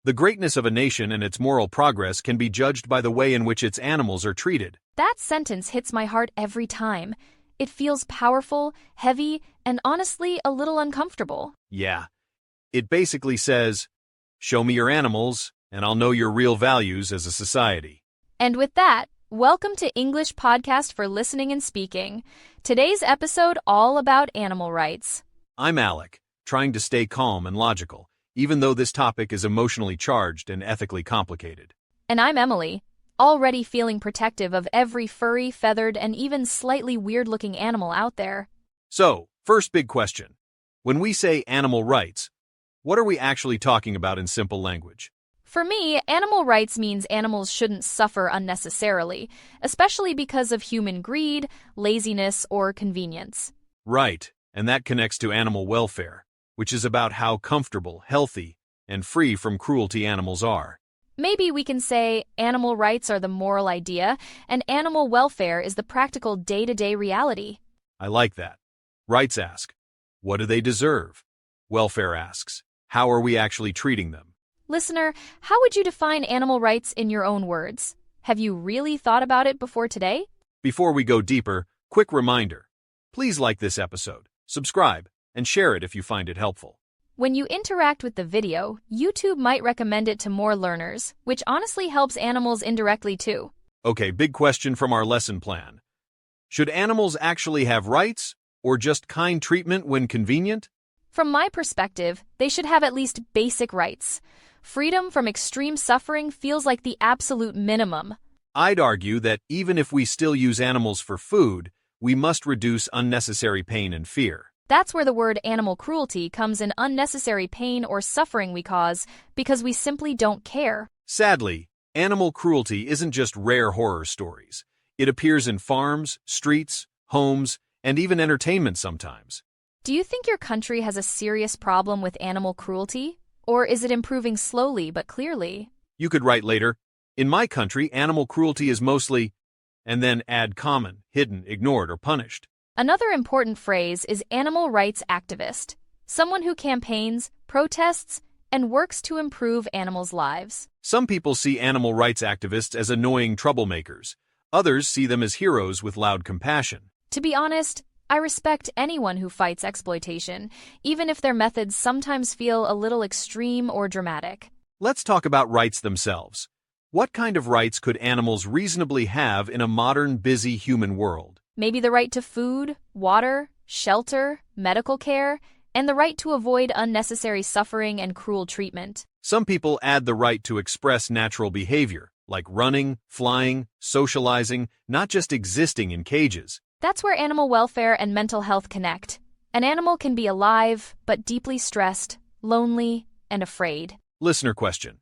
The greatness of a nation and its moral progress can be judged by the way in which its animals are treated. That sentence hits my heart every time. It feels powerful, heavy, and honestly a little uncomfortable. Yeah. It basically says, show me your animals, and I'll know your real values as a society. And with that, welcome to English Podcast for Listening and Speaking. Today's episode all about animal rights. I'm Alec, trying to stay calm and logical, even though this topic is emotionally charged and ethically complicated. And I'm Emily, already feeling protective of every furry, feathered, and even slightly weird-looking animal out there. So, first big question. When we say animal rights, what are we actually talking about in simple language? For me, animal rights means animals shouldn't suffer unnecessarily, especially because of human greed, laziness, or convenience. Right, and that connects to animal welfare, which is about how comfortable, healthy, and free from cruelty animals are. Maybe we can say animal rights are the moral idea, and animal welfare is the practical day-to-day reality. I like that. Rights ask, what do they deserve? Welfare asks, how are we actually treating them? Listener, how would you define animal rights in your own words? Have you really thought about it before today? Before we go deeper, quick reminder. Please like this episode, subscribe, and share it if you find it helpful. When you interact with the video, YouTube might recommend it to more learners, which honestly helps animals indirectly too. Okay, big question from our lesson plan. Should animals actually have rights, or just kind treatment when convenient? From my perspective, they should have at least basic rights. Freedom from extreme suffering feels like the absolute minimum. I'd argue that even if we still use animals for food, we must reduce unnecessary pain and fear. That's where the word animal cruelty comes in, unnecessary pain or suffering we cause because we simply don't care. Sadly, animal cruelty isn't just rare horror stories. It appears in farms, streets, homes, and even entertainment sometimes. Do you think your country has a serious problem with animal cruelty? Or is it improving slowly but clearly? You could write later, in my country, animal cruelty is mostly, and then add common, hidden, ignored, or punished. Another important phrase is animal rights activist, someone who campaigns, protests, and works to improve animals' lives. Some people see animal rights activists as annoying troublemakers. Others see them as heroes with loud compassion. To be honest, I respect anyone who fights exploitation, even if their methods sometimes feel a little extreme or dramatic. Let's talk about rights themselves. What kind of rights could animals reasonably have in a modern, busy human world? Maybe the right to food, water, shelter, medical care, and the right to avoid unnecessary suffering and cruel treatment. Some people add the right to express natural behavior, like running, flying, socializing, not just existing in cages. That's where animal welfare and mental health connect. An animal can be alive, but deeply stressed, lonely, and afraid. Listener question.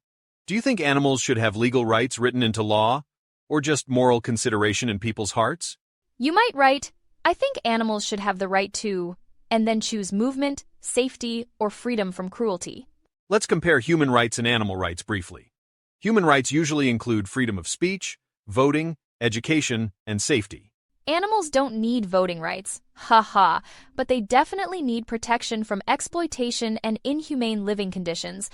Do you think animals should have legal rights written into law, or just moral consideration in people's hearts? You might write, I think animals should have the right to, and then choose movement, safety, or freedom from cruelty. Let's compare human rights and animal rights briefly. Human rights usually include freedom of speech, voting, education, and safety. Animals don't need voting rights, haha, but they definitely need protection from exploitation and inhumane living conditions.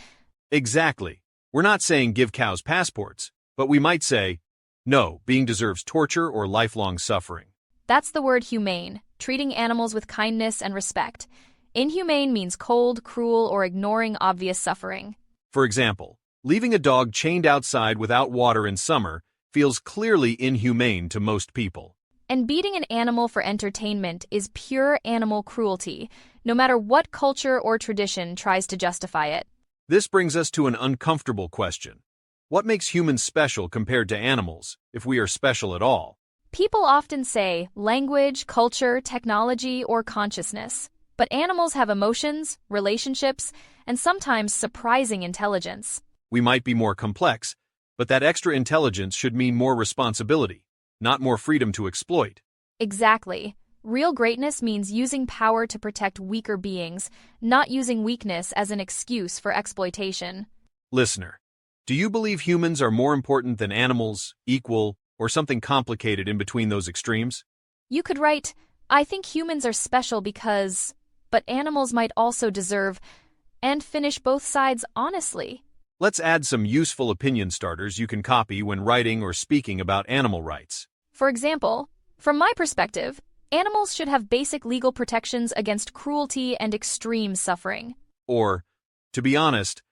Exactly. We're not saying give cows passports, but we might say, no, being deserves torture or lifelong suffering. That's the word humane, treating animals with kindness and respect. Inhumane means cold, cruel, or ignoring obvious suffering. For example, leaving a dog chained outside without water in summer feels clearly inhumane to most people. And beating an animal for entertainment is pure animal cruelty, no matter what culture or tradition tries to justify it. This brings us to an uncomfortable question. What makes humans special compared to animals, if we are special at all? People often say language, culture, technology, or consciousness. But animals have emotions, relationships, and sometimes surprising intelligence. We might be more complex, but that extra intelligence should mean more responsibility, not more freedom to exploit. Exactly. Real greatness means using power to protect weaker beings, not using weakness as an excuse for exploitation. Listener, do you believe humans are more important than animals, equal, or something complicated in between those extremes? You could write, I think humans are special because, but animals might also deserve, and finish both sides honestly. Let's add some useful opinion starters you can copy when writing or speaking about animal rights. For example, from my perspective, animals should have basic legal protections against cruelty and extreme suffering. Or, to be honest,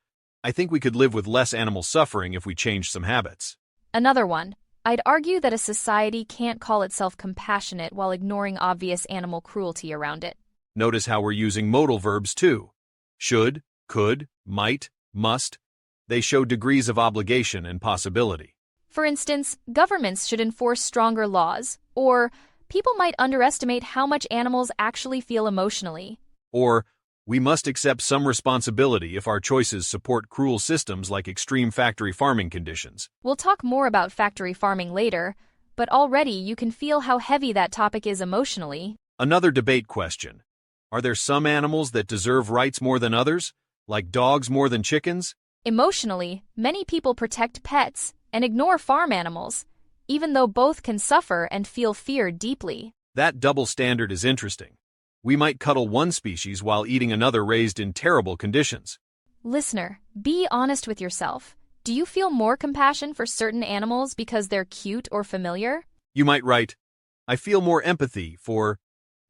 I think we could live with less animal suffering if we changed some habits. Another one, I'd argue that a society can't call itself compassionate while ignoring obvious animal cruelty around it. Notice how we're using modal verbs too. Should, could, might, must. They show degrees of obligation and possibility. For instance, governments should enforce stronger laws, or people might underestimate how much animals actually feel emotionally. Or, we must accept some responsibility if our choices support cruel systems like extreme factory farming conditions. We'll talk more about factory farming later, but already you can feel how heavy that topic is emotionally. Another debate question. Are there some animals that deserve rights more than others, like dogs more than chickens? Emotionally, many people protect pets and ignore farm animals, even though both can suffer and feel fear deeply. That double standard is interesting. We might cuddle one species while eating another raised in terrible conditions. Listener, be honest with yourself. Do you feel more compassion for certain animals because they're cute or familiar? You might write, I feel more empathy for,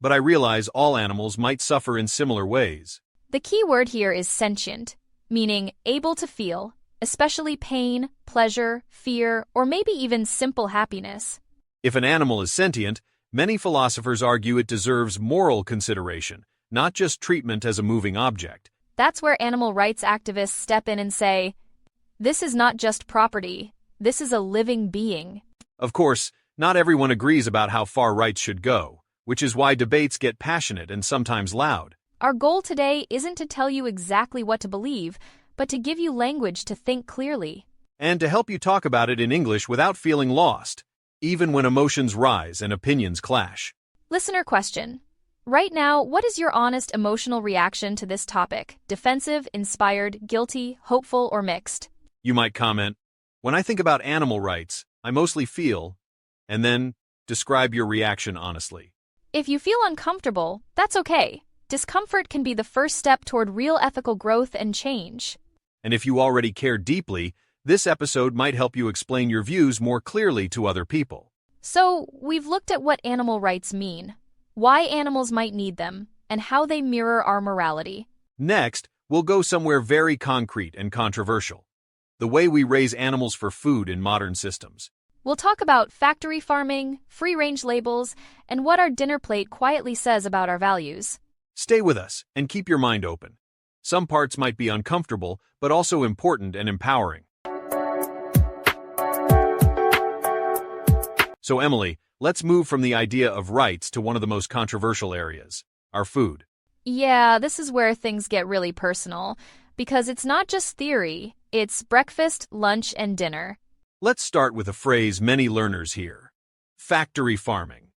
but I realize all animals might suffer in similar ways. The key word here is sentient, meaning able to feel, especially pain, pleasure, fear, or maybe even simple happiness. If an animal is sentient, many philosophers argue it deserves moral consideration, not just treatment as a moving object. That's where animal rights activists step in and say, this is not just property, this is a living being. Of course, not everyone agrees about how far rights should go, which is why debates get passionate and sometimes loud. Our goal today isn't to tell you exactly what to believe, but to give you language to think clearly. And to help you talk about it in English without feeling lost, even when emotions rise and opinions clash. Listener question. Right now, what is your honest emotional reaction to this topic? Defensive, inspired, guilty, hopeful, or mixed? You might comment, when I think about animal rights, I mostly feel, and then describe your reaction honestly. If you feel uncomfortable, that's okay. Discomfort can be the first step toward real ethical growth and change. And if you already care deeply, this episode might help you explain your views more clearly to other people. So, we've looked at what animal rights mean, why animals might need them, and how they mirror our morality. Next, we'll go somewhere very concrete and controversial. The way we raise animals for food in modern systems. We'll talk about factory farming, free-range labels, and what our dinner plate quietly says about our values. Stay with us and keep your mind open. Some parts might be uncomfortable, but also important and empowering. So Emily, let's move from the idea of rights to one of the most controversial areas, our food. Yeah, this is where things get really personal, because it's not just theory, it's breakfast, lunch, and dinner. Let's start with a phrase many learners hear. Factory farming.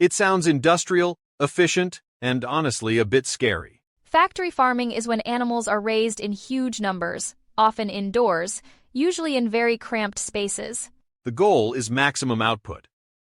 It sounds industrial, efficient, and honestly a bit scary. Factory farming is when animals are raised in huge numbers, often indoors, usually in very cramped spaces. The goal is maximum output.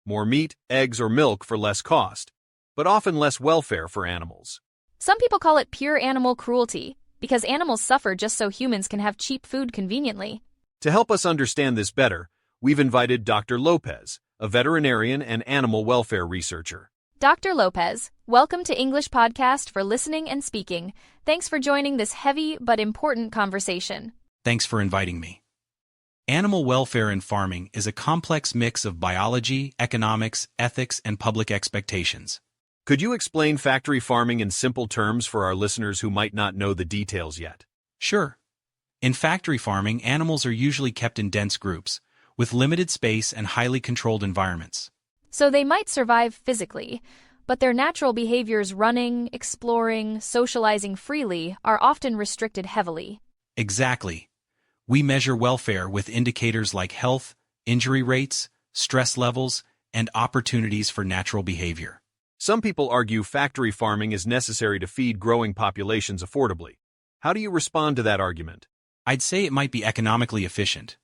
More meat, eggs, or milk for less cost, but often less welfare for animals. Some people call it pure animal cruelty, because animals suffer just so humans can have cheap food conveniently. To help us understand this better, we've invited Dr. Lopez, a veterinarian and animal welfare researcher. Dr. Lopez, welcome to English Podcast for Listening and Speaking. Thanks for joining this heavy but important conversation. Thanks for inviting me. Animal welfare in farming is a complex mix of biology, economics, ethics, and public expectations. Could you explain factory farming in simple terms for our listeners who might not know the details yet? Sure. In factory farming, animals are usually kept in dense groups, with limited space and highly controlled environments. So they might survive physically, but their natural behaviors running, exploring, socializing freely are often restricted heavily. Exactly. We measure welfare with indicators like health, injury rates, stress levels, and opportunities for natural behavior. Some people argue factory farming is necessary to feed growing populations affordably. How do you respond to that argument? I'd say it might be economically efficient,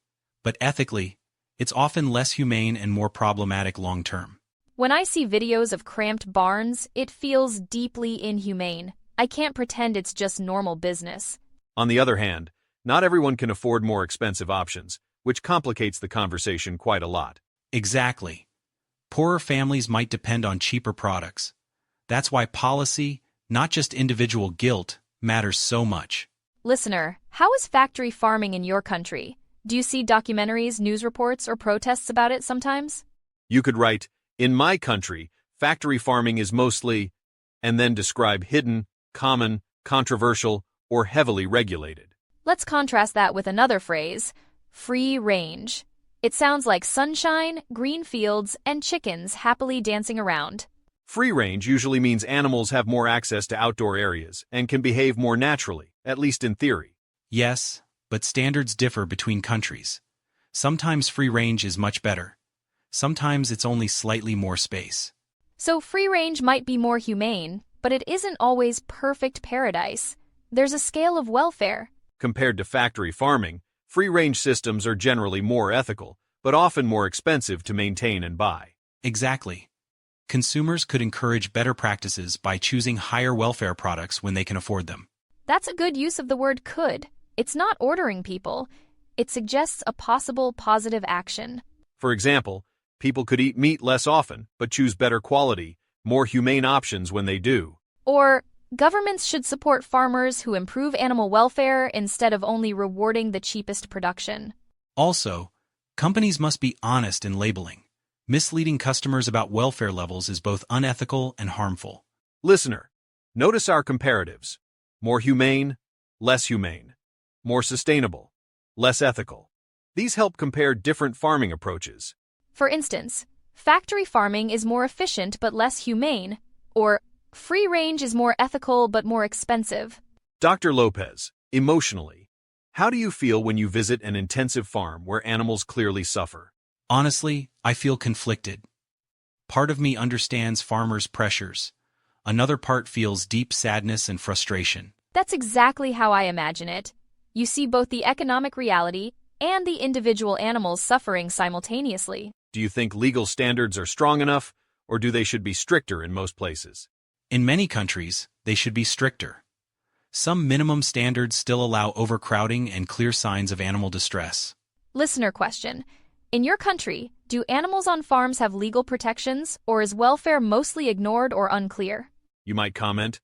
but ethically, it's often less humane and more problematic long-term. When I see videos of cramped barns, it feels deeply inhumane. I can't pretend it's just normal business. On the other hand, not everyone can afford more expensive options, which complicates the conversation quite a lot. Exactly. Poorer families might depend on cheaper products. That's why policy, not just individual guilt, matters so much. Listener, how is factory farming in your country? Do you see documentaries, news reports, or protests about it sometimes? You could write, "In my country, factory farming is mostly," and then describe hidden, common, controversial, or heavily regulated. Let's contrast that with another phrase, free range. It sounds like sunshine, green fields, and chickens happily dancing around. Free range usually means animals have more access to outdoor areas and can behave more naturally, at least in theory. Yes, but standards differ between countries. Sometimes free range is much better. Sometimes it's only slightly more space. So free range might be more humane, but it isn't always perfect paradise. There's a scale of welfare. Compared to factory farming, free-range systems are generally more ethical, but often more expensive to maintain and buy. Exactly. Consumers could encourage better practices by choosing higher welfare products when they can afford them. That's a good use of the word could. It's not ordering people. It suggests a possible positive action. For example, people could eat meat less often, but choose better quality, more humane options when they do. Or, governments should support farmers who improve animal welfare instead of only rewarding the cheapest production. Also, companies must be honest in labeling. Misleading customers about welfare levels is both unethical and harmful. Listener, notice our comparatives. More humane, less humane. More sustainable, less ethical. These help compare different farming approaches. For instance, factory farming is more efficient but less humane, or free range is more ethical but more expensive. Dr. Lopez, emotionally, how do you feel when you visit an intensive farm where animals clearly suffer? Honestly, I feel conflicted. Part of me understands farmers' pressures. Another part feels deep sadness and frustration. That's exactly how I imagine it. You see both the economic reality and the individual animals suffering simultaneously. Do you think legal standards are strong enough, or do they should be stricter in most places? In many countries, they should be stricter. Some minimum standards still allow overcrowding and clear signs of animal distress. Listener question. In your country, do animals on farms have legal protections, or is welfare mostly ignored or unclear? You might comment,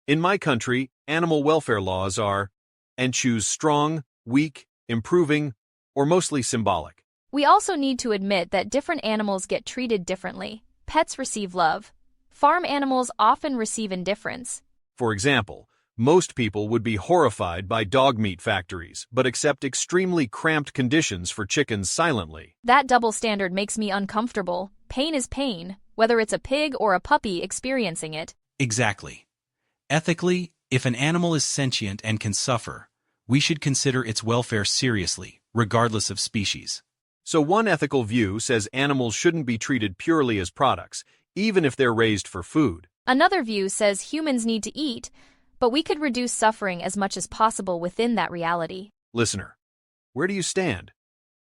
"In my country, animal welfare laws are," and choose strong, weak, improving, or mostly symbolic. We also need to admit that different animals get treated differently. Pets receive love. Farm animals often receive indifference. For example, most people would be horrified by dog meat factories, but accept extremely cramped conditions for chickens silently. That double standard makes me uncomfortable. Pain is pain, whether it's a pig or a puppy experiencing it. Exactly. Ethically, if an animal is sentient and can suffer, we should consider its welfare seriously, regardless of species. So one ethical view says animals shouldn't be treated purely as products, even if they're raised for food. Another view says humans need to eat, but we could reduce suffering as much as possible within that reality. Listener, where do you stand?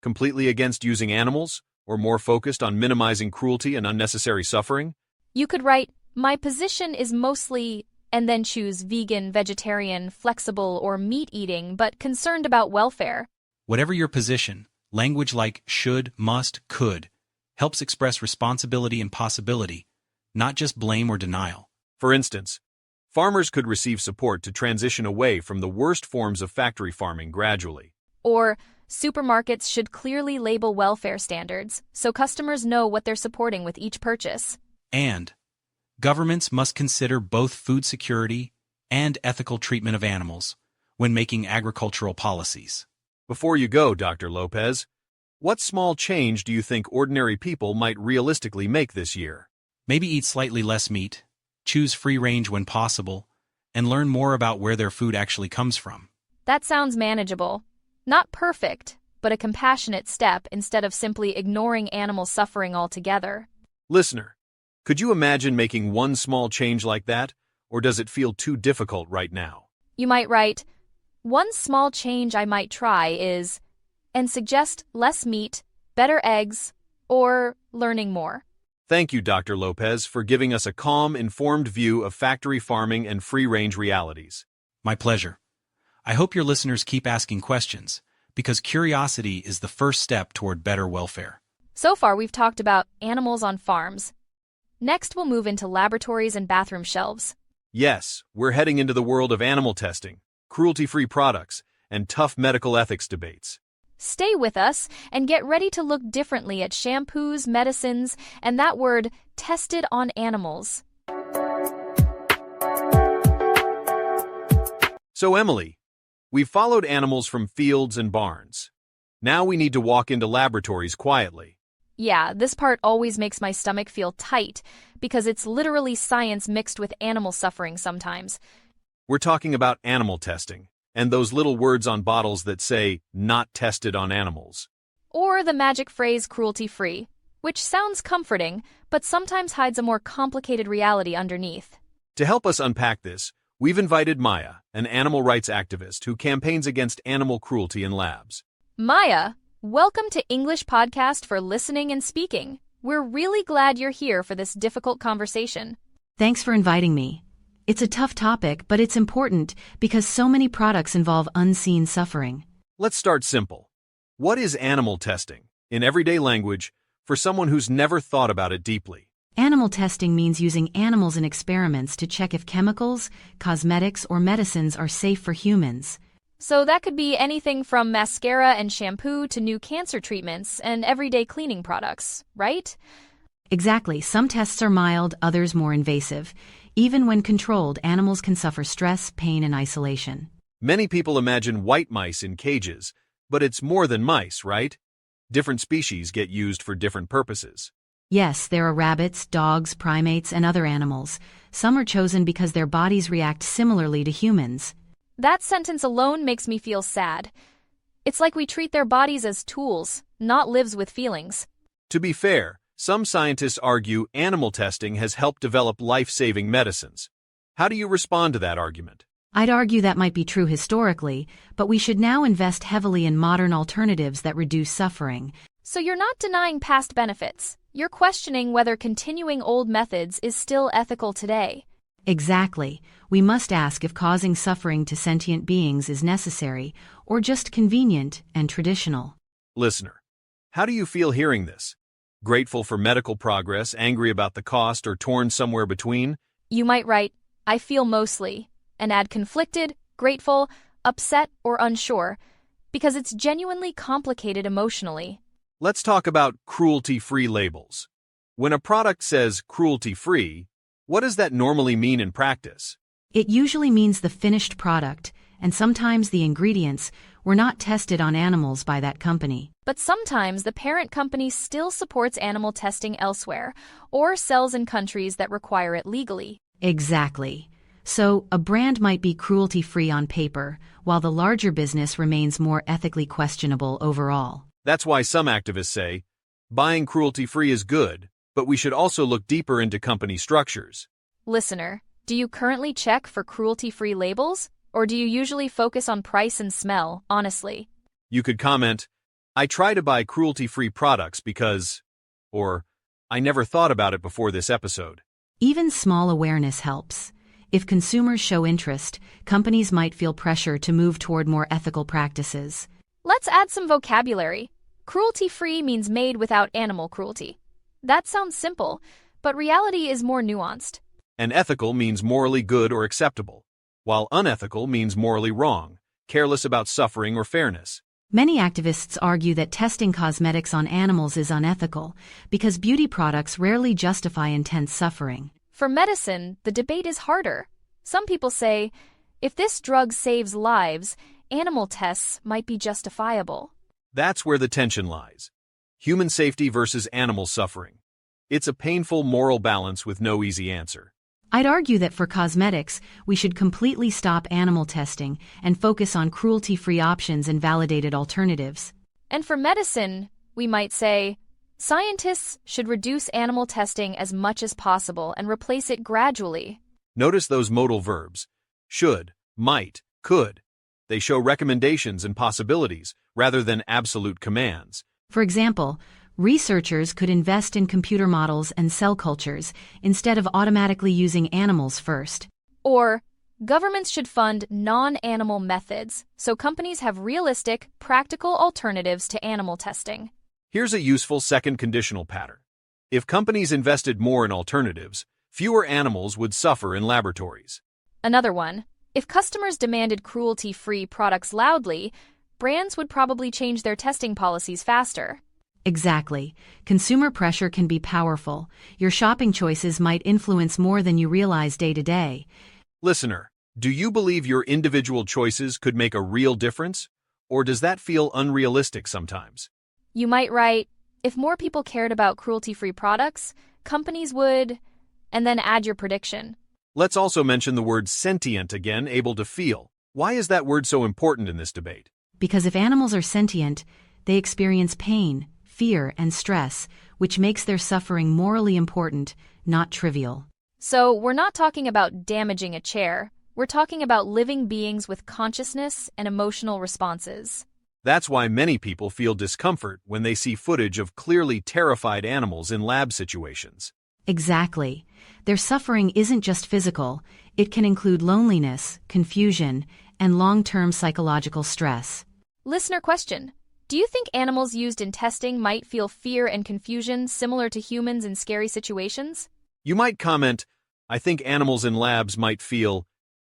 Completely against using animals, or more focused on minimizing cruelty and unnecessary suffering? You could write, "My position is mostly," and then choose vegan, vegetarian, flexible, or meat eating, but concerned about welfare. Whatever your position, language like should, must, could helps express responsibility and possibility, not just blame or denial. For instance, farmers could receive support to transition away from the worst forms of factory farming gradually. Or, supermarkets should clearly label welfare standards so customers know what they're supporting with each purchase. And governments must consider both food security and ethical treatment of animals when making agricultural policies. Before you go, Dr. Lopez, what small change do you think ordinary people might realistically make this year? Maybe eat slightly less meat, choose free range when possible, and learn more about where their food actually comes from. That sounds manageable. Not perfect, but a compassionate step instead of simply ignoring animal suffering altogether. Listener, could you imagine making one small change like that, or does it feel too difficult right now? You might write, "One small change I might try is," and suggest less meat, better eggs, or learning more. Thank you, Dr. Lopez, for giving us a calm, informed view of factory farming and free-range realities. My pleasure. I hope your listeners keep asking questions, because curiosity is the first step toward better welfare. So far, we've talked about animals on farms. Next, we'll move into laboratories and bathroom shelves. Yes, we're heading into the world of animal testing, cruelty-free products, and tough medical ethics debates. Stay with us and get ready to look differently at shampoos, medicines, and that word, tested on animals. So, Emily, we've followed animals from fields and barns. Now we need to walk into laboratories quietly. Yeah, this part always makes my stomach feel tight because it's literally science mixed with animal suffering sometimes. We're talking about animal testing, and those little words on bottles that say, not tested on animals. Or the magic phrase cruelty-free, which sounds comforting, but sometimes hides a more complicated reality underneath. To help us unpack this, we've invited Maya, an animal rights activist who campaigns against animal cruelty in labs. Maya, welcome to English Podcast for Listening and Speaking. We're really glad you're here for this difficult conversation. Thanks for inviting me. It's a tough topic, but it's important because so many products involve unseen suffering. Let's start simple. What is animal testing, in everyday language, for someone who's never thought about it deeply? Animal testing means using animals in experiments to check if chemicals, cosmetics, or medicines are safe for humans. So that could be anything from mascara and shampoo to new cancer treatments and everyday cleaning products, right? Exactly. Some tests are mild, others more invasive. Even when controlled, animals can suffer stress, pain, and isolation. Many people imagine white mice in cages, but it's more than mice, right? Different species get used for different purposes. Yes, there are rabbits, dogs, primates, and other animals. Some are chosen because their bodies react similarly to humans. That sentence alone makes me feel sad. It's like we treat their bodies as tools, not lives with feelings. To be fair, some scientists argue animal testing has helped develop life-saving medicines. How do you respond to that argument? I'd argue that might be true historically, but we should now invest heavily in modern alternatives that reduce suffering. So you're not denying past benefits. You're questioning whether continuing old methods is still ethical today. Exactly. We must ask if causing suffering to sentient beings is necessary, or just convenient and traditional. Listener, how do you feel hearing this? Grateful for medical progress, angry about the cost, or torn somewhere between? You might write, I feel mostly, and add conflicted, grateful, upset, or unsure, because it's genuinely complicated emotionally. Let's talk about cruelty-free labels. When a product says cruelty-free, what does that normally mean in practice? It usually means the finished product, and sometimes the ingredients, were not tested on animals by that company. But sometimes the parent company still supports animal testing elsewhere, or sells in countries that require it legally. Exactly. So, a brand might be cruelty-free on paper, while the larger business remains more ethically questionable overall. That's why some activists say, buying cruelty-free is good, but we should also look deeper into company structures. Listener, do you currently check for cruelty-free labels? Or do you usually focus on price and smell, honestly? You could comment, I try to buy cruelty-free products because, or, I never thought about it before this episode. Even small awareness helps. If consumers show interest, companies might feel pressure to move toward more ethical practices. Let's add some vocabulary. Cruelty-free means made without animal cruelty. That sounds simple, but reality is more nuanced. And ethical means morally good or acceptable, while unethical means morally wrong, careless about suffering or fairness. Many activists argue that testing cosmetics on animals is unethical because beauty products rarely justify intense suffering. For medicine, the debate is harder. Some people say, if this drug saves lives, animal tests might be justifiable. That's where the tension lies. Human safety versus animal suffering. It's a painful moral balance with no easy answer. I'd argue that for cosmetics, we should completely stop animal testing and focus on cruelty-free options and validated alternatives. And for medicine, we might say, scientists should reduce animal testing as much as possible and replace it gradually. Notice those modal verbs. Should, might, could. They show recommendations and possibilities rather than absolute commands. For example, researchers could invest in computer models and cell cultures instead of automatically using animals first. Or, Governments should fund non-animal methods so companies have realistic, practical alternatives to animal testing. Here's a useful second conditional pattern. If companies invested more in alternatives, fewer animals would suffer in laboratories. Another one, if customers demanded cruelty-free products loudly, brands would probably change their testing policies faster. Exactly. Consumer pressure can be powerful. Your shopping choices might influence more than you realize day to day. Listener, do you believe your individual choices could make a real difference? Or does that feel unrealistic sometimes? You might write, if more people cared about cruelty-free products, companies would, and then add your prediction. Let's also mention the word sentient again, able to feel. Why is that word so important in this debate? Because if animals are sentient, they experience pain, fear, and stress, which makes their suffering morally important, not trivial. So we're not talking about damaging a chair. We're talking about living beings with consciousness and emotional responses. That's why many people feel discomfort when they see footage of clearly terrified animals in lab situations. Exactly. Their suffering isn't just physical, it can include loneliness, confusion, and long-term psychological stress. Listener question. Do you think animals used in testing might feel fear and confusion similar to humans in scary situations? You might comment, I think animals in labs might feel,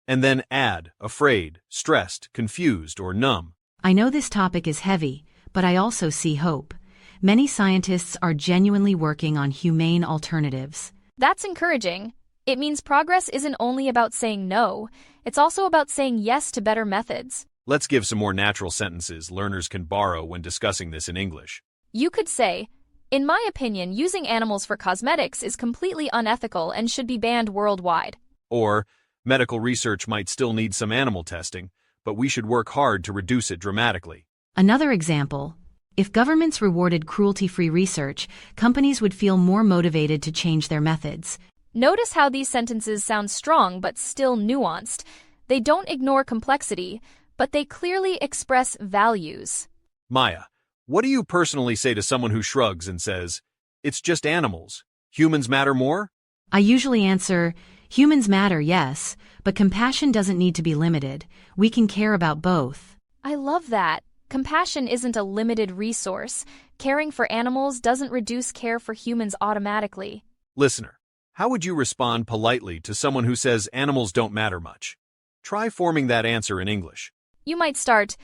and then add, afraid, stressed, confused, or numb. I know this topic is heavy, but I also see hope. Many scientists are genuinely working on humane alternatives. That's encouraging. It means progress isn't only about saying no, it's also about saying yes to better methods. Let's give some more natural sentences learners can borrow when discussing this in English. You could say, in my opinion, using animals for cosmetics is completely unethical and should be banned worldwide. Or, medical research might still need some animal testing, but we should work hard to reduce it dramatically. Another example, if governments rewarded cruelty-free research, companies would feel more motivated to change their methods. Notice how these sentences sound strong but still nuanced. They don't ignore complexity, but they clearly express values. Maya, what do you personally say to someone who shrugs and says, it's just animals, humans matter more? I usually answer, humans matter, yes, but compassion doesn't need to be limited. We can care about both. I love that. Compassion isn't a limited resource. Caring for animals doesn't reduce care for humans automatically. Listener, how would you respond politely to someone who says animals don't matter much? Try forming that answer in English. You might start,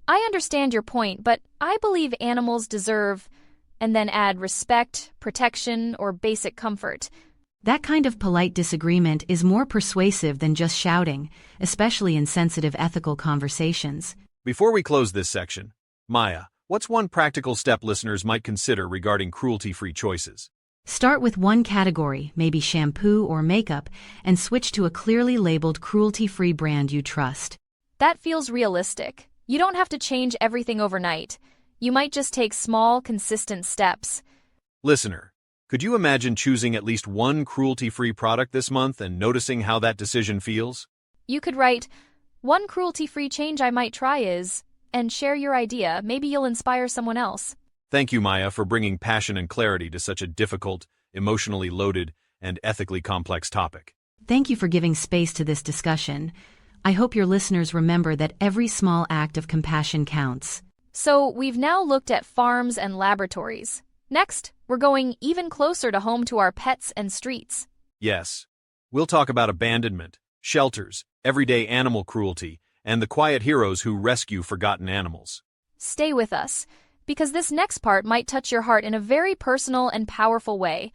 I understand your point, but I believe animals deserve, and then add respect, protection, or basic comfort. That kind of polite disagreement is more persuasive than just shouting, especially in sensitive ethical conversations. Before we close this section, Maya, what's one practical step listeners might consider regarding cruelty-free choices? Start with one category, maybe shampoo or makeup, and switch to a clearly labeled cruelty-free brand you trust. That feels realistic. You don't have to change everything overnight. You might just take small, consistent steps. Listener, could you imagine choosing at least one cruelty-free product this month and noticing how that decision feels? You could write, one cruelty-free change I might try is, and share your idea. Maybe you'll inspire someone else. Thank you, Maya, for bringing passion and clarity to such a difficult, emotionally loaded, and ethically complex topic. Thank you for giving space to this discussion. I hope your listeners remember that every small act of compassion counts. So, we've now looked at farms and laboratories. Next, we're going even closer to home to our pets and streets. Yes. We'll talk about abandonment, shelters, everyday animal cruelty, and the quiet heroes who rescue forgotten animals. Stay with us, because this next part might touch your heart in a very personal and powerful way.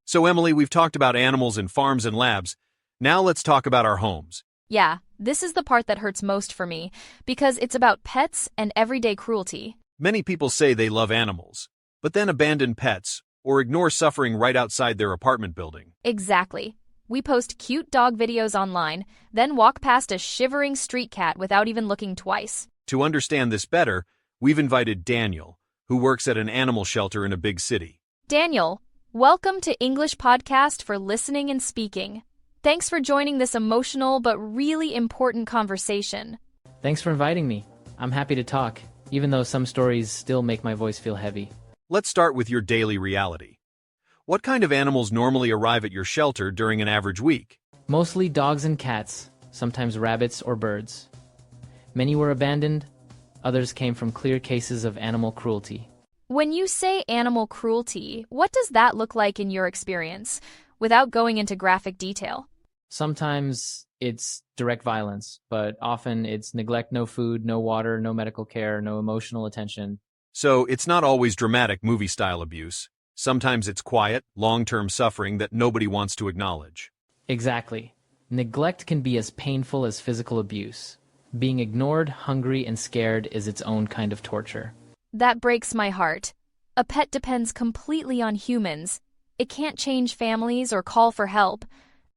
So, Emily, we've talked about animals in farms and labs. Now let's talk about our homes. Yeah, this is the part that hurts most for me, because it's about pets and everyday cruelty. Many people say they love animals, but then abandon pets or ignore suffering right outside their apartment building. Exactly. We post cute dog videos online, then walk past a shivering street cat without even looking twice. To understand this better, we've invited Daniel, who works at an animal shelter in a big city. Daniel, welcome to English Podcast for Listening and Speaking. Thanks for joining this emotional but really important conversation. Thanks for inviting me. I'm happy to talk, even though some stories still make my voice feel heavy. Let's start with your daily reality. What kind of animals normally arrive at your shelter during an average week? Mostly dogs and cats, sometimes rabbits or birds. Many were abandoned, others came from clear cases of animal cruelty. When you say animal cruelty, what does that look like in your experience, without going into graphic detail? Sometimes it's direct violence, but often it's neglect, no food, no water, no medical care, no emotional attention. So it's not always dramatic movie-style abuse. Sometimes it's quiet, long-term suffering that nobody wants to acknowledge. Exactly. Neglect can be as painful as physical abuse. Being ignored, hungry, and scared is its own kind of torture. That breaks my heart. A pet depends completely on humans. It can't change families or call for help.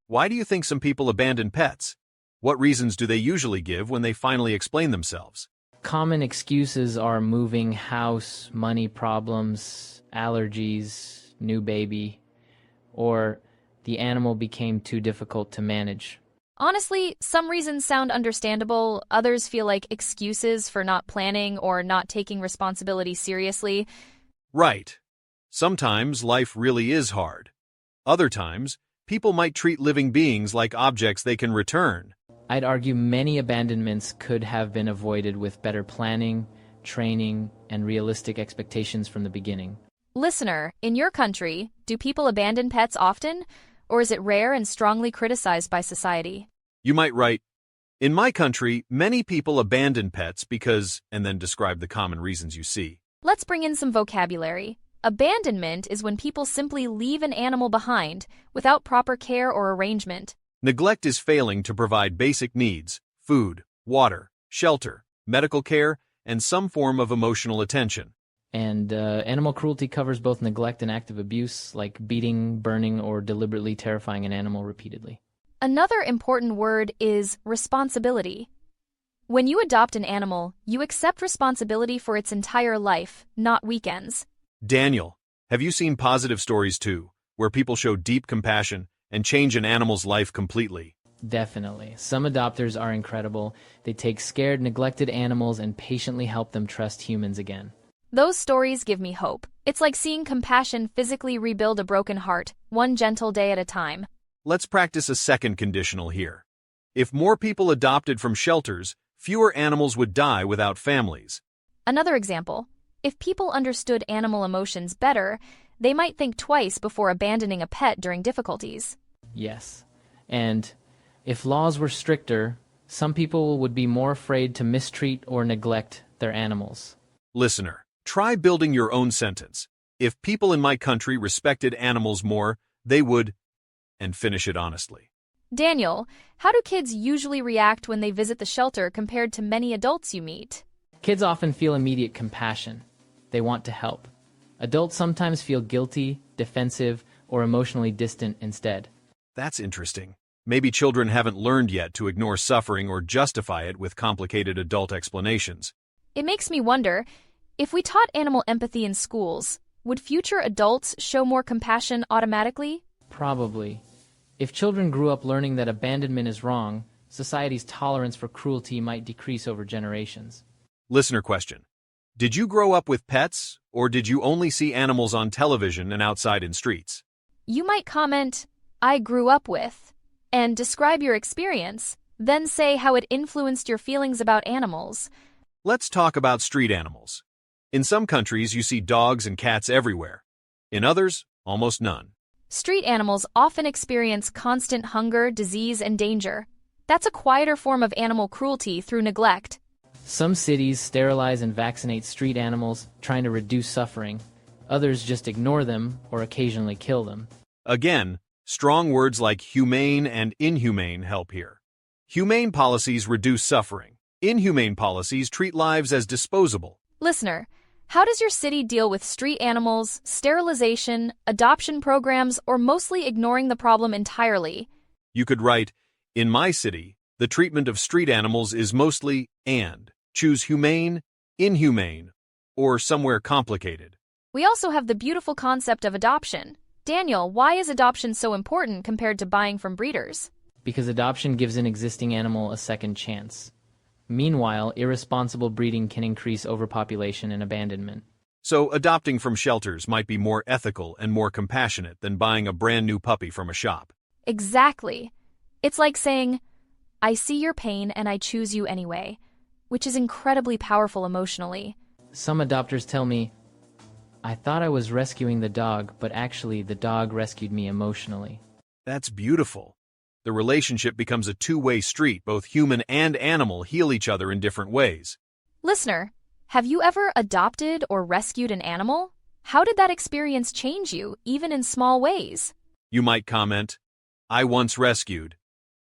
Why do you think some people abandon pets? What reasons do they usually give when they finally explain themselves? Common excuses are moving house, money problems, allergies, new baby, or the animal became too difficult to manage. Honestly, some reasons sound understandable, others feel like excuses for not planning or not taking responsibility seriously. Right. Sometimes life really is hard. Other times, people might treat living beings like objects they can return. I'd argue many abandonments could have been avoided with better planning, training, and realistic expectations from the beginning. Listener, in your country, do people abandon pets often? Or is it rare and strongly criticized by society? You might write, in my country, many people abandon pets because, and then describe the common reasons you see. Let's bring in some vocabulary. Abandonment is when people simply leave an animal behind without proper care or arrangement. Neglect is failing to provide basic needs, food, water, shelter, medical care, and some form of emotional attention. And animal cruelty covers both neglect and active abuse, like beating, burning, or deliberately terrifying an animal repeatedly. Another important word is responsibility. When you adopt an animal, you accept responsibility for its entire life, not weekends. Daniel, have you seen positive stories too, where people show deep compassion and change an animal's life completely? Definitely. Some adopters are incredible. They take scared, neglected animals and patiently help them trust humans again. Those stories give me hope. It's like seeing compassion physically rebuild a broken heart, one gentle day at a time. Let's practice a second conditional here. If more people adopted from shelters, fewer animals would die without families. Another example. If people understood animal emotions better, they might think twice before abandoning a pet during difficulties. Yes. And if laws were stricter, some people would be more afraid to mistreat or neglect their animals. Listener, try building your own sentence. If people in my country respected animals more, they would, and finish it honestly. Daniel, how do kids usually react when they visit the shelter compared to many adults you meet? Kids often feel immediate compassion. They want to help. Adults sometimes feel guilty, defensive, or emotionally distant instead. That's interesting. Maybe children haven't learned yet to ignore suffering or justify it with complicated adult explanations. It makes me wonder, if we taught animal empathy in schools, would future adults show more compassion automatically? Probably. If children grew up learning that abandonment is wrong, society's tolerance for cruelty might decrease over generations. Listener question. Did you grow up with pets, or did you only see animals on television and outside in streets? You might comment, I grew up with, and describe your experience, then say how it influenced your feelings about animals. Let's talk about street animals. In some countries, you see dogs and cats everywhere. In others, almost none. Street animals often experience constant hunger, disease, and danger. That's a quieter form of animal cruelty through neglect. Some cities sterilize and vaccinate street animals, trying to reduce suffering. Others just ignore them or occasionally kill them. Again, strong words like humane and inhumane help here. Humane policies reduce suffering. Inhumane policies treat lives as disposable. Listener, how does your city deal with street animals, sterilization, adoption programs, or mostly ignoring the problem entirely? You could write, in my city, the treatment of street animals is mostly and. Choose humane, inhumane, or somewhere complicated. We also have the beautiful concept of adoption. Daniel, why is adoption so important compared to buying from breeders? Because adoption gives an existing animal a second chance. Meanwhile, irresponsible breeding can increase overpopulation and abandonment. So adopting from shelters might be more ethical and more compassionate than buying a brand new puppy from a shop. Exactly. It's like saying, I see your pain and I choose you anyway, which is incredibly powerful emotionally. Some adopters tell me, I thought I was rescuing the dog, but actually the dog rescued me emotionally. That's beautiful. The relationship becomes a two-way street. Both human and animal heal each other in different ways. Listener, have you ever adopted or rescued an animal? How did that experience change you, even in small ways? You might comment, I once rescued,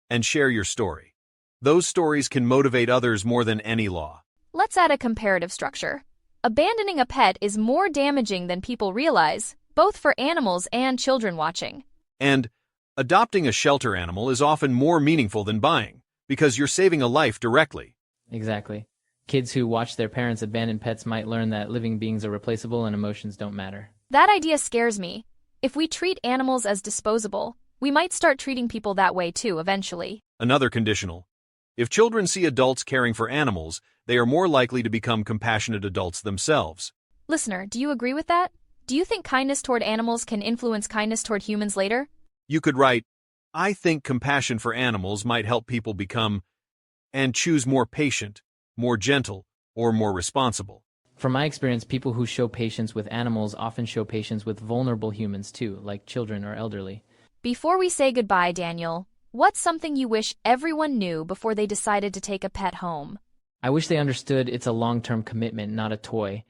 and share your story. Those stories can motivate others more than any law. Let's add a comparative structure. Abandoning a pet is more damaging than people realize, both for animals and children watching. And adopting a shelter animal is often more meaningful than buying, because you're saving a life directly. Exactly. Kids who watch their parents abandon pets might learn that living beings are replaceable and emotions don't matter. That idea scares me. If we treat animals as disposable, we might start treating people that way too eventually. Another conditional. If children see adults caring for animals, they are more likely to become compassionate adults themselves. Listener, do you agree with that? Do you think kindness toward animals can influence kindness toward humans later? You could write, I think compassion for animals might help people become and choose more patient, more gentle, or more responsible. From my experience, people who show patience with animals often show patience with vulnerable humans too, like children or elderly. Before we say goodbye, Daniel, what's something you wish everyone knew before they decided to take a pet home? I wish they understood it's a long-term commitment, not a toy.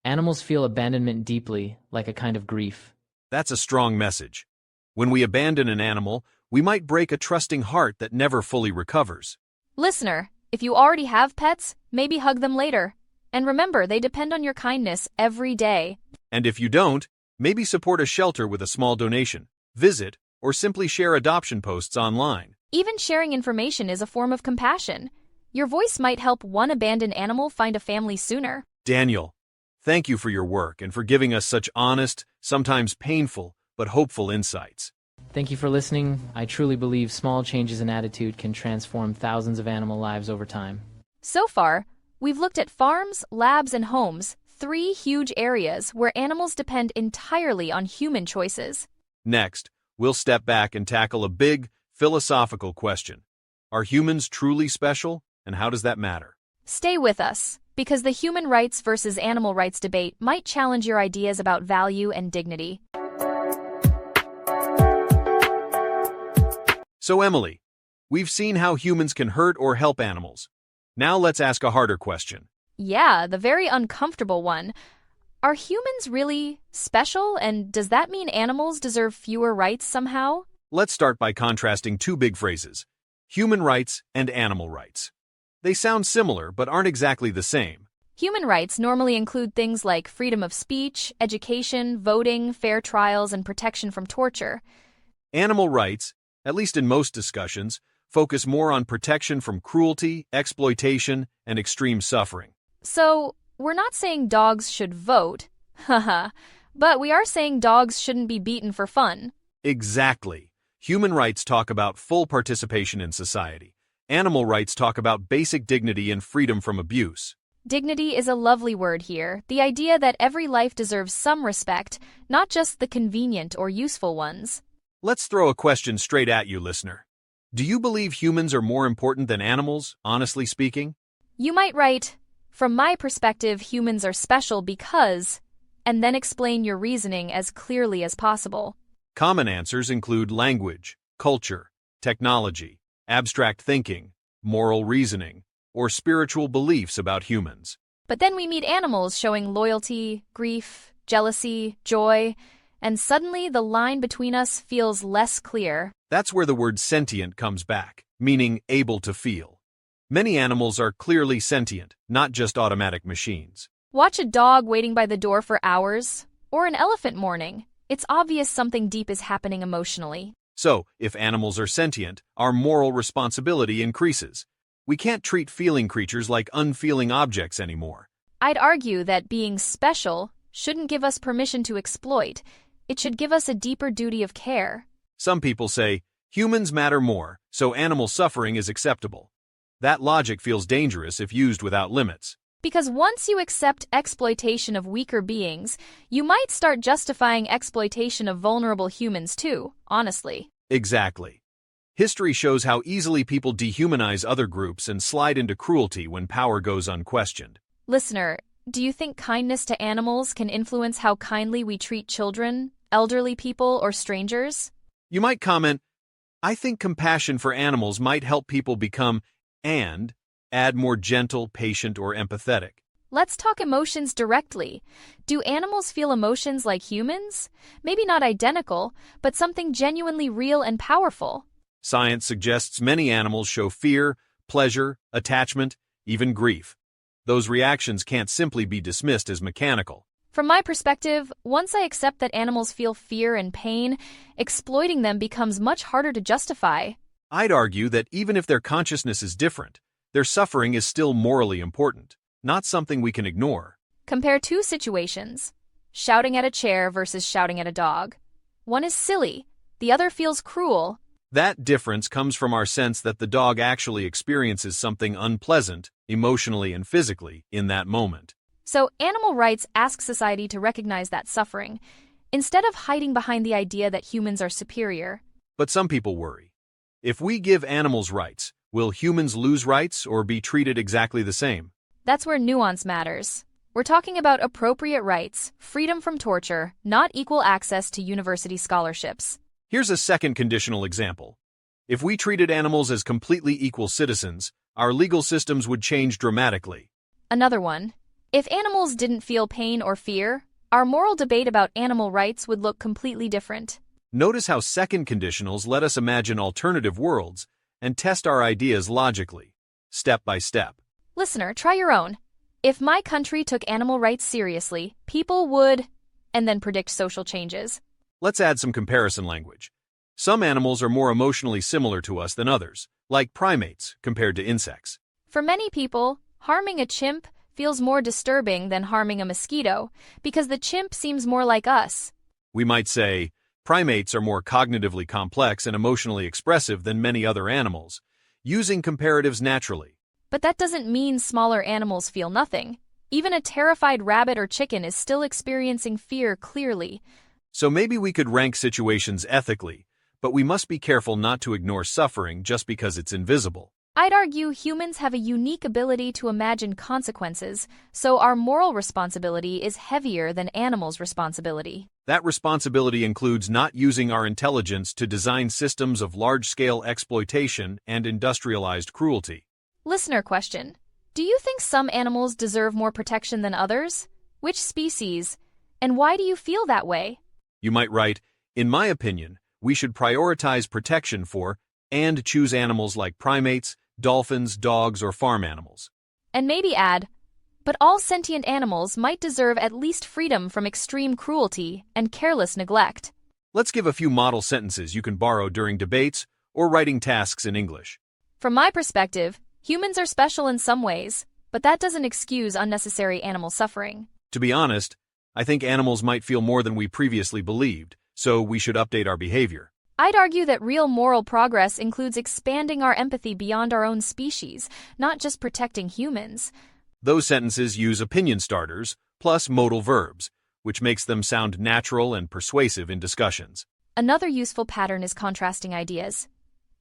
Animals feel abandonment deeply, like a kind of grief. That's a strong message. When we abandon an animal, we might break a trusting heart that never fully recovers. Listener, if you already have pets, maybe hug them later. And remember, they depend on your kindness every day. And if you don't, maybe support a shelter with a small donation, visit, or simply share adoption posts online. Even sharing information is a form of compassion. Your voice might help one abandoned animal find a family sooner. Daniel, thank you for your work and for giving us such honest, sometimes painful, but hopeful insights. Thank you for listening. I truly believe small changes in attitude can transform thousands of animal lives over time. So far, we've looked at farms, labs, and homes, 3 huge areas where animals depend entirely on human choices. Next, we'll step back and tackle a big, philosophical question. Are humans truly special, and how does that matter? Stay with us, because the human rights versus animal rights debate might challenge your ideas about value and dignity. So Emily, we've seen how humans can hurt or help animals. Now let's ask a harder question. Yeah, the very uncomfortable one. Are humans really special, and does that mean animals deserve fewer rights somehow? Let's start by contrasting 2 big phrases, human rights and animal rights. They sound similar but aren't exactly the same. Human rights normally include things like freedom of speech, education, voting, fair trials, and protection from torture. Animal rights, at least in most discussions, focus more on protection from cruelty, exploitation, and extreme suffering. So, we're not saying dogs should vote, haha, but we are saying dogs shouldn't be beaten for fun. Exactly. Human rights talk about full participation in society. Animal rights talk about basic dignity and freedom from abuse. Dignity is a lovely word here, the idea that every life deserves some respect, not just the convenient or useful ones. Let's throw a question straight at you, listener. Do you believe humans are more important than animals, honestly speaking? You might write, from my perspective, humans are special because, and then explain your reasoning as clearly as possible. Common answers include language, culture, technology, abstract thinking, moral reasoning, or spiritual beliefs about humans. But then we meet animals showing loyalty, grief, jealousy, joy, and suddenly the line between us feels less clear. That's where the word sentient comes back, meaning able to feel. Many animals are clearly sentient, not just automatic machines. Watch a dog waiting by the door for hours, or an elephant mourning. It's obvious something deep is happening emotionally. So, if animals are sentient, our moral responsibility increases. We can't treat feeling creatures like unfeeling objects anymore. I'd argue that being special shouldn't give us permission to exploit. It should give us a deeper duty of care. Some people say, humans matter more, so animal suffering is acceptable. That logic feels dangerous if used without limits. Because once you accept exploitation of weaker beings, you might start justifying exploitation of vulnerable humans too, honestly. Exactly. History shows how easily people dehumanize other groups and slide into cruelty when power goes unquestioned. Listener, do you think kindness to animals can influence how kindly we treat children, elderly people, or strangers? You might comment, I think compassion for animals might help people become and add more gentle, patient, or empathetic. Let's talk emotions directly. Do animals feel emotions like humans? Maybe not identical, but something genuinely real and powerful. Science suggests many animals show fear, pleasure, attachment, even grief. Those reactions can't simply be dismissed as mechanical. From my perspective, once I accept that animals feel fear and pain, exploiting them becomes much harder to justify. I'd argue that even if their consciousness is different, their suffering is still morally important, not something we can ignore. Compare two situations. Shouting at a chair versus shouting at a dog. One is silly, the other feels cruel. That difference comes from our sense that the dog actually experiences something unpleasant, emotionally and physically, in that moment. So animal rights ask society to recognize that suffering, instead of hiding behind the idea that humans are superior. But some people worry. If we give animals rights, will humans lose rights or be treated exactly the same? That's where nuance matters. We're talking about appropriate rights, freedom from torture, not equal access to university scholarships. Here's a second conditional example. If we treated animals as completely equal citizens, our legal systems would change dramatically. Another one. If animals didn't feel pain or fear, our moral debate about animal rights would look completely different. Notice how second conditionals let us imagine alternative worlds and test our ideas logically, step by step. Listener, try your own. If my country took animal rights seriously, people would, and then predict social changes. Let's add some comparison language. Some animals are more emotionally similar to us than others, like primates compared to insects. For many people, harming a chimp feels more disturbing than harming a mosquito, because the chimp seems more like us. We might say, primates are more cognitively complex and emotionally expressive than many other animals, using comparatives naturally. But that doesn't mean smaller animals feel nothing. Even a terrified rabbit or chicken is still experiencing fear clearly. So maybe we could rank situations ethically, but we must be careful not to ignore suffering just because it's invisible. I'd argue humans have a unique ability to imagine consequences, so our moral responsibility is heavier than animals' responsibility. That responsibility includes not using our intelligence to design systems of large-scale exploitation and industrialized cruelty. Listener question. Do you think some animals deserve more protection than others? Which species? And why do you feel that way? You might write, in my opinion, we should prioritize protection for and choose animals like primates, dolphins, dogs, or farm animals. And maybe add, but all sentient animals might deserve at least freedom from extreme cruelty and careless neglect. Let's give a few model sentences you can borrow during debates or writing tasks in English. From my perspective, humans are special in some ways, but that doesn't excuse unnecessary animal suffering. To be honest, I think animals might feel more than we previously believed, so we should update our behavior. I'd argue that real moral progress includes expanding our empathy beyond our own species, not just protecting humans. Those sentences use opinion starters plus modal verbs, which makes them sound natural and persuasive in discussions. Another useful pattern is contrasting ideas.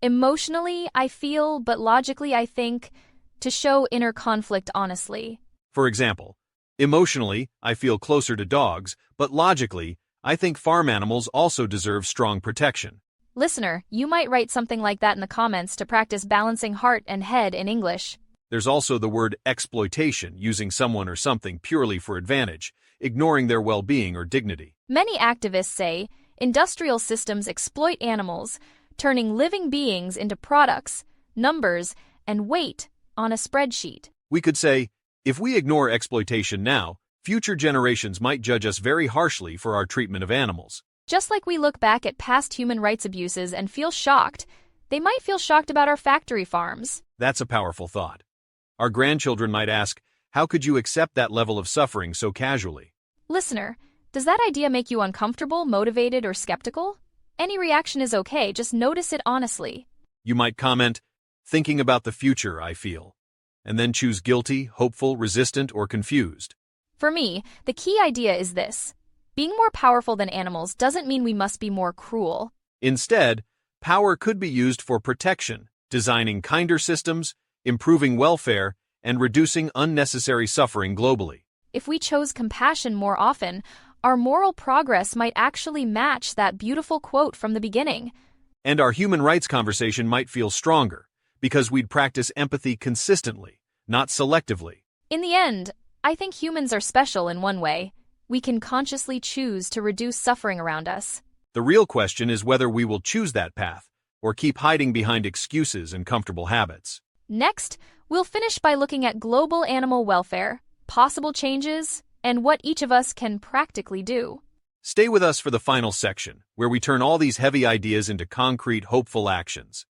Emotionally, I feel, but logically, I think, to show inner conflict honestly. For example, emotionally, I feel closer to dogs, but logically, I think farm animals also deserve strong protection. Listener, you might write something like that in the comments to practice balancing heart and head in English. There's also the word exploitation, using someone or something purely for advantage, ignoring their well-being or dignity. Many activists say industrial systems exploit animals, turning living beings into products, numbers, and weight on a spreadsheet. We could say, if we ignore exploitation now, future generations might judge us very harshly for our treatment of animals. Just like we look back at past human rights abuses and feel shocked, they might feel shocked about our factory farms. That's a powerful thought. Our grandchildren might ask, how could you accept that level of suffering so casually? Listener, does that idea make you uncomfortable, motivated, or skeptical? Any reaction is okay, just notice it honestly. You might comment, thinking about the future, I feel. and then choose guilty, hopeful, resistant, or confused. For me, the key idea is this. Being more powerful than animals doesn't mean we must be more cruel. Instead, power could be used for protection, designing kinder systems, improving welfare, and reducing unnecessary suffering globally. If we chose compassion more often, our moral progress might actually match that beautiful quote from the beginning. And our human rights conversation might feel stronger, because we'd practice empathy consistently, not selectively. In the end, I think humans are special in one way. We can consciously choose to reduce suffering around us. The real question is whether we will choose that path, or keep hiding behind excuses and comfortable habits. Next, we'll finish by looking at global animal welfare, possible changes, and what each of us can practically do. Stay with us for the final section, where we turn all these heavy ideas into concrete, hopeful actions.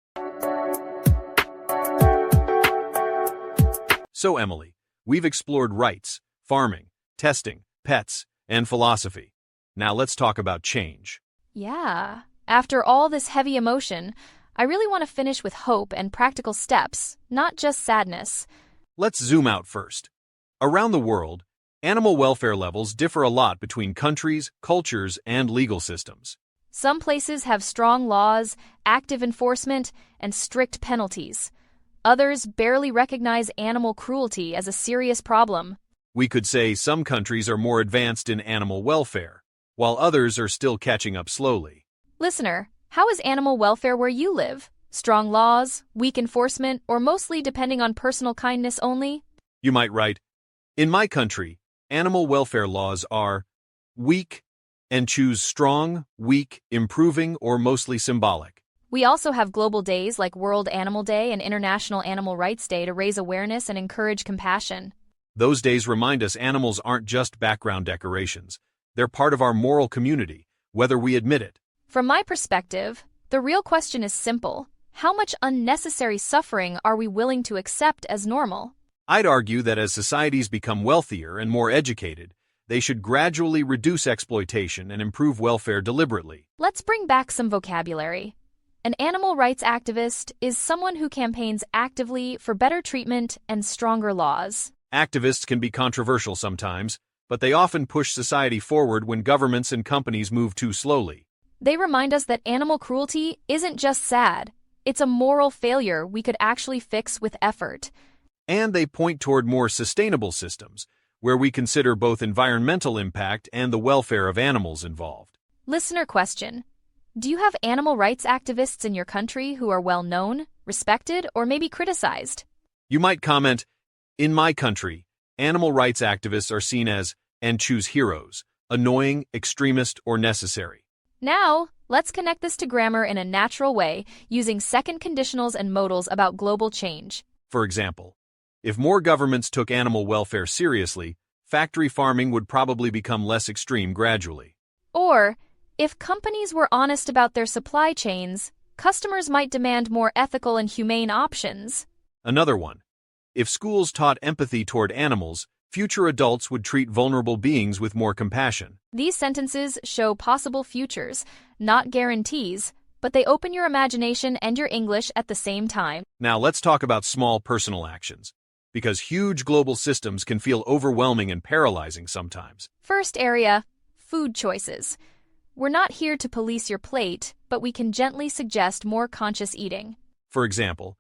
So, Emily, we've explored rights, farming, testing, pets, and philosophy. Now let's talk about change. Yeah, after all this heavy emotion, I really want to finish with hope and practical steps, not just sadness. Let's zoom out first. Around the world, animal welfare levels differ a lot between countries, cultures, and legal systems. Some places have strong laws, active enforcement, and strict penalties. Others barely recognize animal cruelty as a serious problem. We could say some countries are more advanced in animal welfare, while others are still catching up slowly. Listener, how is animal welfare where you live? Strong laws, weak enforcement, or mostly depending on personal kindness only? You might write, in my country, animal welfare laws are weak, and choose strong, weak, improving, or mostly symbolic. We also have global days like World Animal Day and International Animal Rights Day to raise awareness and encourage compassion. Those days remind us animals aren't just background decorations. They're part of our moral community, whether we admit it. From my perspective, the real question is simple. How much unnecessary suffering are we willing to accept as normal? I'd argue that as societies become wealthier and more educated, they should gradually reduce exploitation and improve welfare deliberately. Let's bring back some vocabulary. An animal rights activist is someone who campaigns actively for better treatment and stronger laws. Activists can be controversial sometimes, but they often push society forward when governments and companies move too slowly. They remind us that animal cruelty isn't just sad. It's a moral failure we could actually fix with effort. And they point toward more sustainable systems, where we consider both environmental impact and the welfare of animals involved. Listener question. Do you have animal rights activists in your country who are well known, respected, or maybe criticized? You might comment, in my country, animal rights activists are seen as, and choose heroes, annoying, extremist, or necessary. Now, let's connect this to grammar in a natural way using second conditionals and modals about global change. For example, if more governments took animal welfare seriously, factory farming would probably become less extreme gradually. Or, if companies were honest about their supply chains, customers might demand more ethical and humane options. Another one. If schools taught empathy toward animals, future adults would treat vulnerable beings with more compassion. These sentences show possible futures, not guarantees, but they open your imagination and your English at the same time. Now let's talk about small personal actions, because huge global systems can feel overwhelming and paralyzing sometimes. First area, food choices. We're not here to police your plate, but we can gently suggest more conscious eating. For example,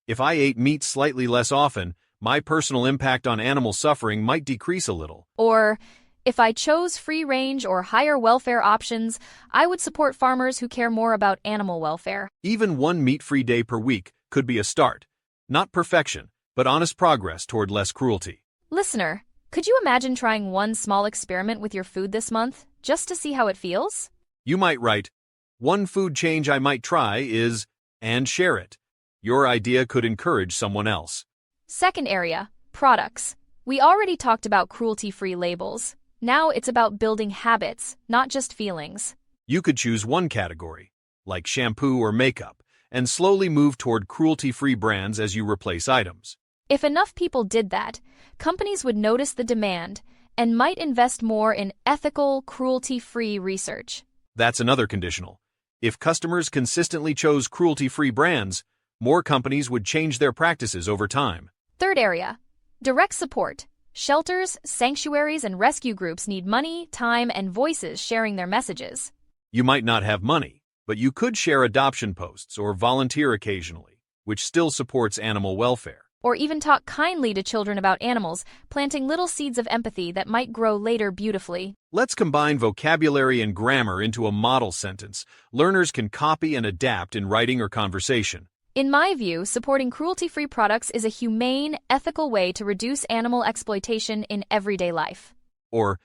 if I ate meat slightly less often, my personal impact on animal suffering might decrease a little. Or, if I chose free-range or higher welfare options, I would support farmers who care more about animal welfare. Even one meat-free day per week could be a start. Not perfection, but honest progress toward less cruelty. Listener, could you imagine trying one small experiment with your food this month, just to see how it feels? You might write, one food change I might try is, and share it. Your idea could encourage someone else. Second area, products. We already talked about cruelty-free labels. Now it's about building habits, not just feelings. You could choose one category, like shampoo or makeup, and slowly move toward cruelty-free brands as you replace items. If enough people did that, companies would notice the demand and might invest more in ethical, cruelty-free research. That's another conditional. If customers consistently chose cruelty-free brands, more companies would change their practices over time. Third area, direct support. Shelters, sanctuaries, and rescue groups need money, time, and voices sharing their messages. You might not have money, but you could share adoption posts or volunteer occasionally, which still supports animal welfare. Or even talk kindly to children about animals, planting little seeds of empathy that might grow later beautifully. Let's combine vocabulary and grammar into a model sentence learners can copy and adapt in writing or conversation. In my view, supporting cruelty-free products is a humane, ethical way to reduce animal exploitation in everyday life. Or,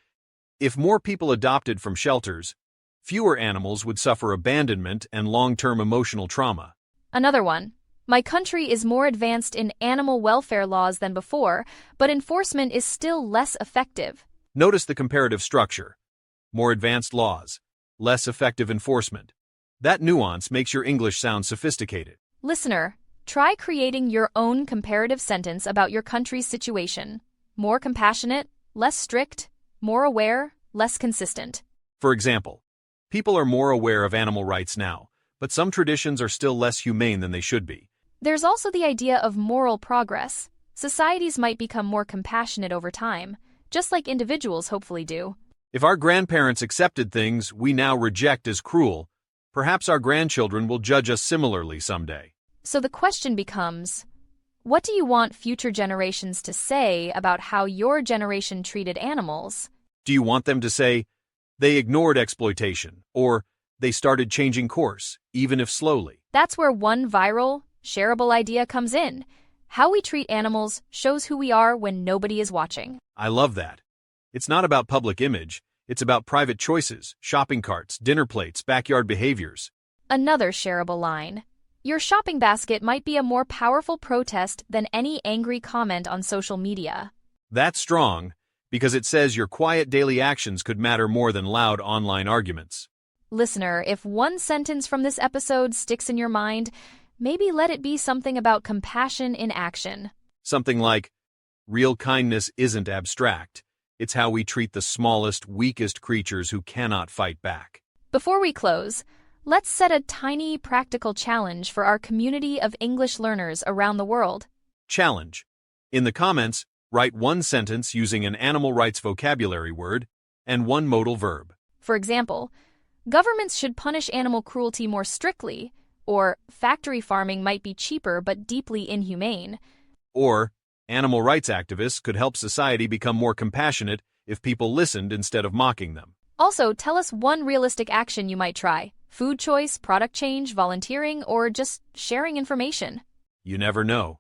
if more people adopted from shelters, fewer animals would suffer abandonment and long-term emotional trauma. Another one. My country is more advanced in animal welfare laws than before, but enforcement is still less effective. Notice the comparative structure. More advanced laws, less effective enforcement. That nuance makes your English sound sophisticated. Listener, try creating your own comparative sentence about your country's situation. More compassionate, less strict, more aware, less consistent. For example, people are more aware of animal rights now, but some traditions are still less humane than they should be. There's also the idea of moral progress. Societies might become more compassionate over time, just like individuals hopefully do. If our grandparents accepted things we now reject as cruel, perhaps our grandchildren will judge us similarly someday. So the question becomes, what do you want future generations to say about how your generation treated animals? Do you want them to say, they ignored exploitation, or they started changing course, even if slowly? That's where one viral, shareable idea comes in. How we treat animals shows who we are when nobody is watching. I love that. It's not about public image, it's about private choices, shopping carts, dinner plates, backyard behaviors. Another shareable line. Your shopping basket might be a more powerful protest than any angry comment on social media. That's strong, because it says your quiet daily actions could matter more than loud online arguments. Listener, if one sentence from this episode sticks in your mind, maybe let it be something about compassion in action. Something like, real kindness isn't abstract. It's how we treat the smallest, weakest creatures who cannot fight back. Before we close, let's set a tiny practical challenge for our community of English learners around the world. Challenge. In the comments, write one sentence using an animal rights vocabulary word and one modal verb. For example, governments should punish animal cruelty more strictly, or factory farming might be cheaper but deeply inhumane. Or, animal rights activists could help society become more compassionate if people listened instead of mocking them. Also, tell us one realistic action you might try. Food choice, product change, volunteering, or just sharing information. You never know.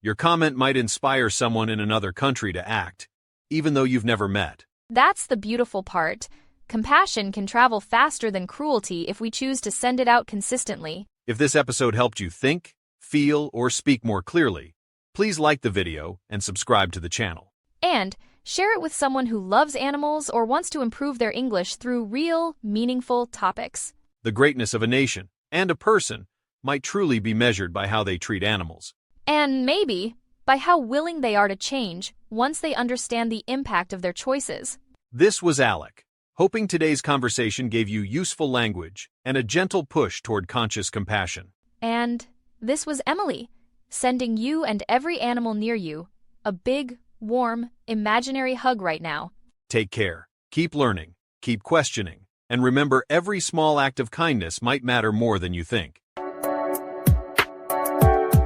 Your comment might inspire someone in another country to act, even though you've never met. That's the beautiful part. Compassion can travel faster than cruelty if we choose to send it out consistently. If this episode helped you think, feel, or speak more clearly, please like the video and subscribe to the channel. And share it with someone who loves animals or wants to improve their English through real, meaningful topics. The greatness of a nation and a person might truly be measured by how they treat animals. And maybe by how willing they are to change once they understand the impact of their choices. This was Alec, hoping today's conversation gave you useful language and a gentle push toward conscious compassion. And this was Emily, sending you and every animal near you a big, warm, imaginary hug right now. Take care, keep learning, keep questioning, and remember every small act of kindness might matter more than you think.